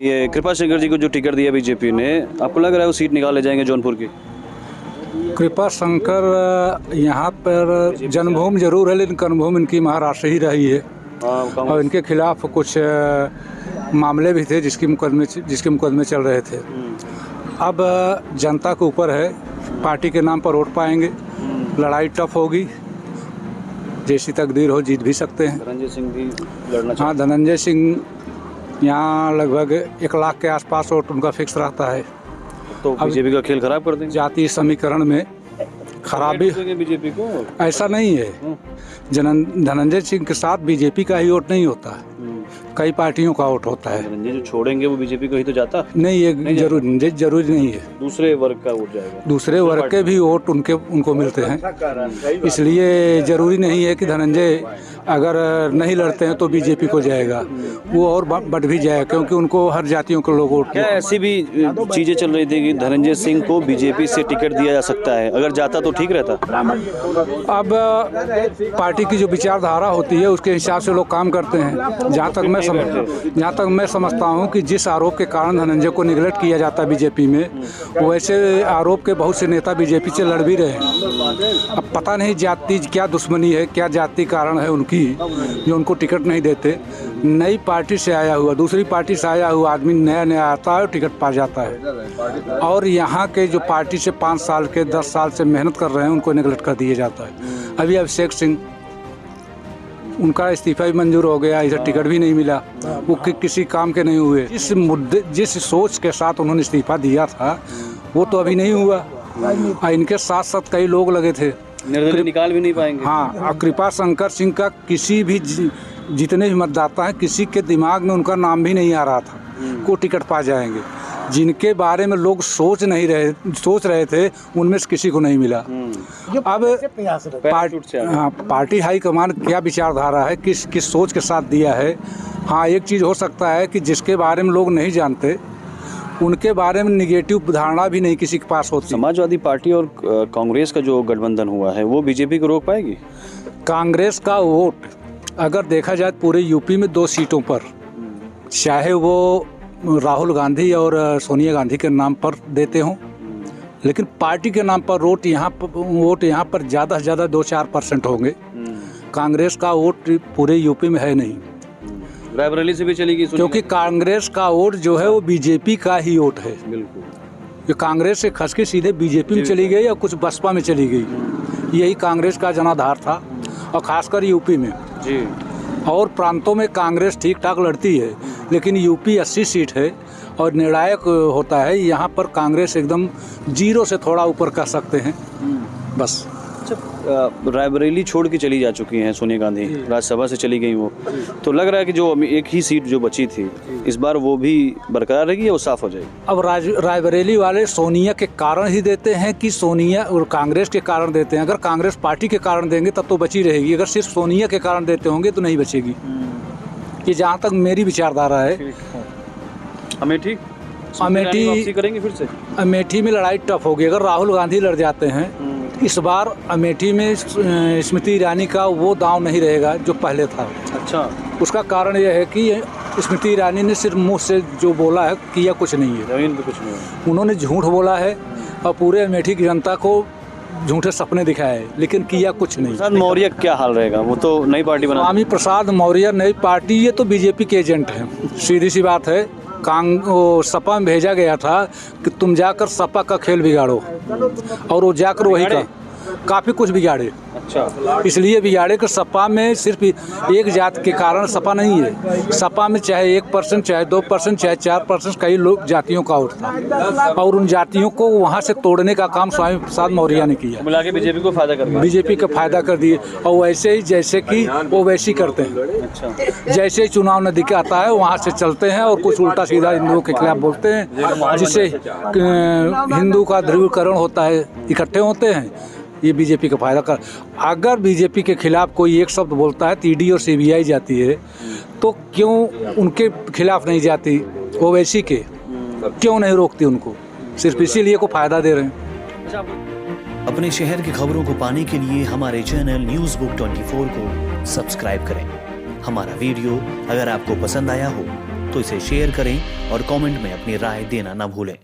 ये कृपा शंकर जी को जो टिकट दिया बीजेपी ने, आपको लग रहा है वो सीट निकाल ले जाएंगे जौनपुर की? कृपा शंकर यहाँ पर जन्मभूमि जरूर है, लेकिन कर्मभूमि इनकी महाराष्ट्र ही रही है। और इनके खिलाफ कुछ मामले भी थे जिसके मुकदमे चल रहे थे। अब जनता के ऊपर है, पार्टी के नाम पर वोट पाएंगे, लड़ाई टफ होगी, जैसी तकदीर हो जीत भी सकते हैं। धनंजय सिंह भी लड़ना हाँ, धनंजय सिंह यहाँ लगभग 1 लाख के आसपास वोट उनका फिक्स रहता है। तो बीजेपी का खेल खराब कर देंगे? जातीय समीकरण में खराबी बीजेपी को ऐसा नहीं है। धनंजय सिंह के साथ बीजेपी का ही वोट नहीं होता है, कई पार्टियों का वोट होता है। धनंजय जो छोड़ेंगे वो बीजेपी को ही तो जाता नहीं, ये जरूरी नहीं है। दूसरे वर्ग का वोट जाएगा, दूसरे वर्ग के भी वोट उनको मिलते हैं, इसलिए जरूरी नहीं है कि धनंजय अगर नहीं लड़ते हैं तो बीजेपी को जाएगा, वो और बढ़ भी जाएगा, क्योंकि उनको हर जातियों के लोग वोट। क्या ऐसी भी चीजें चल रही थी कि धनंजय सिंह को बीजेपी से टिकट दिया जा सकता है, अगर जाता तो ठीक रहता? अब पार्टी की जो विचारधारा होती है उसके हिसाब से लोग काम करते हैं। जहाँ तक मैं समझता हूँ कि जिस आरोप के कारण धनंजय को निगलेक्ट किया जाता है बीजेपी में, वैसे आरोप के बहुत से नेता बीजेपी से लड़ भी रहे हैं। अब पता नहीं जाति क्या दुश्मनी है, क्या जाति कारण है उनकी जो उनको टिकट नहीं देते। नई पार्टी से आया हुआ, दूसरी पार्टी से आया हुआ आदमी नया आता है और टिकट पा जाता है, और यहाँ के जो पार्टी से 5 साल के 10 साल से मेहनत कर रहे हैं उनको निगलेक्ट कर दिया जाता है। अभी अभिषेक सिंह, उनका इस्तीफा भी मंजूर हो गया, इधर टिकट भी नहीं मिला, वो किसी काम के नहीं हुए। जिस सोच के साथ उन्होंने इस्तीफा दिया था वो तो अभी नहीं हुआ। इनके साथ साथ कई लोग लगे थे, निकाल भी नहीं पाएंगे। हाँ, कृपा शंकर सिंह का किसी भी जितने भी मतदाता हैं किसी के दिमाग में उनका नाम भी नहीं आ रहा था को टिकट पा जाएंगे। जिनके बारे में लोग सोच रहे थे उनमें से किसी को नहीं मिला। अब पार्टी हाईकमान क्या विचारधारा है, किस सोच के साथ दिया है। हाँ, एक चीज़ हो सकता है कि जिसके बारे में लोग नहीं जानते उनके बारे में निगेटिव धारणा भी नहीं किसी के पास होती। समाजवादी पार्टी और कांग्रेस का जो गठबंधन हुआ है वो बीजेपी को रोक पाएगी? कांग्रेस का वोट अगर देखा जाए पूरे यूपी में 2 सीटों पर, चाहे वो राहुल गांधी और सोनिया गांधी के नाम पर देते हों, लेकिन पार्टी के नाम पर वोट यहाँ पर ज़्यादा से ज़्यादा 2-4% होंगे। कांग्रेस का वोट पूरे यूपी में है नहीं। रायबरेली से भी चलेगी, क्योंकि कांग्रेस का वोट जो है वो बीजेपी का ही वोट है। बिल्कुल, ये कांग्रेस से खस के सीधे बीजेपी में चली गई या कुछ बसपा में चली गई। यही कांग्रेस का जनाधार था, और खासकर यूपी में जी। और प्रांतों में कांग्रेस ठीक ठाक लड़ती है, लेकिन यूपी 80 सीट है और निर्णायक होता है। यहाँ पर कांग्रेस एकदम 0 से थोड़ा ऊपर कर सकते हैं बस। रायबरेली छोड़ के चली जा चुकी हैं सोनिया गांधी, राज्यसभा से चली गई वो, तो लग रहा है कि जो एक ही सीट जो बची थी इस बार वो भी बरकरार रहेगी या वो साफ हो जाएगी? अब रायबरेली वाले सोनिया के कारण ही देते हैं कि सोनिया और कांग्रेस के कारण देते हैं? अगर कांग्रेस पार्टी के कारण देंगे तब तो बची रहेगी, अगर सिर्फ सोनिया के कारण देते होंगे तो नहीं बचेगी। ये जहाँ तक मेरी विचारधारा है। अमेठी करेंगे फिर से? अमेठी में लड़ाई टफ होगी। अगर राहुल गांधी लड़ जाते हैं इस बार अमेठी में, स्मृति ईरानी का वो दांव नहीं रहेगा जो पहले था। अच्छा, उसका कारण यह है कि स्मृति ईरानी ने सिर्फ मुंह से जो बोला है किया कुछ नहीं है, जमीन पे कुछ नहीं है। उन्होंने झूठ बोला है और पूरे अमेठी की जनता को झूठे सपने दिखाए, लेकिन किया कुछ नहीं। प्रसाद मौर्य क्या हाल रहेगा? वो तो नई पार्टी बना। स्वामी प्रसाद मौर्य नई पार्टी, ये तो बीजेपी के एजेंट हैं, सीधी सी बात है। सपा में भेजा गया था कि तुम जाकर सपा का खेल बिगाड़ो, और वो जाकर वही का काफ़ी कुछ बिगाड़े। अच्छा, इसलिए बिगाड़े कि सपा में सिर्फ एक जात के कारण सपा नहीं है। सपा में चाहे 1%, चाहे 2%, चाहे 4%, कई लोग जातियों का वोट था, और उन जातियों को वहाँ से तोड़ने का काम स्वामी प्रसाद मौर्य ने किया। मिला के बीजेपी को फायदा कर दिया। बीजेपी का फायदा कर दिए, और वैसे ही जैसे कि वो वैसे ही करते हैं। अच्छा, जैसे ही चुनाव नजदीक आता है वहाँ से चलते हैं और कुछ उल्टा सीधा हिंदुओं के खिलाफ बोलते हैं, जिससे हिंदू का ध्रुवीकरण होता है, इकट्ठे होते हैं। ये बीजेपी का फायदा कर। अगर बीजेपी के खिलाफ कोई एक शब्द बोलता है तो ईडी और सीबीआई जाती है, तो क्यों उनके खिलाफ नहीं जाती? ओवैसी के क्यों नहीं रोकती उनको? सिर्फ इसीलिए को फायदा दे रहे हैं। अपने शहर की खबरों को पाने के लिए हमारे चैनल न्यूज़ बुक 24 को सब्सक्राइब करें। हमारा वीडियो अगर आपको पसंद आया हो तो इसे शेयर करें और कमेंट में अपनी राय देना न भूलें।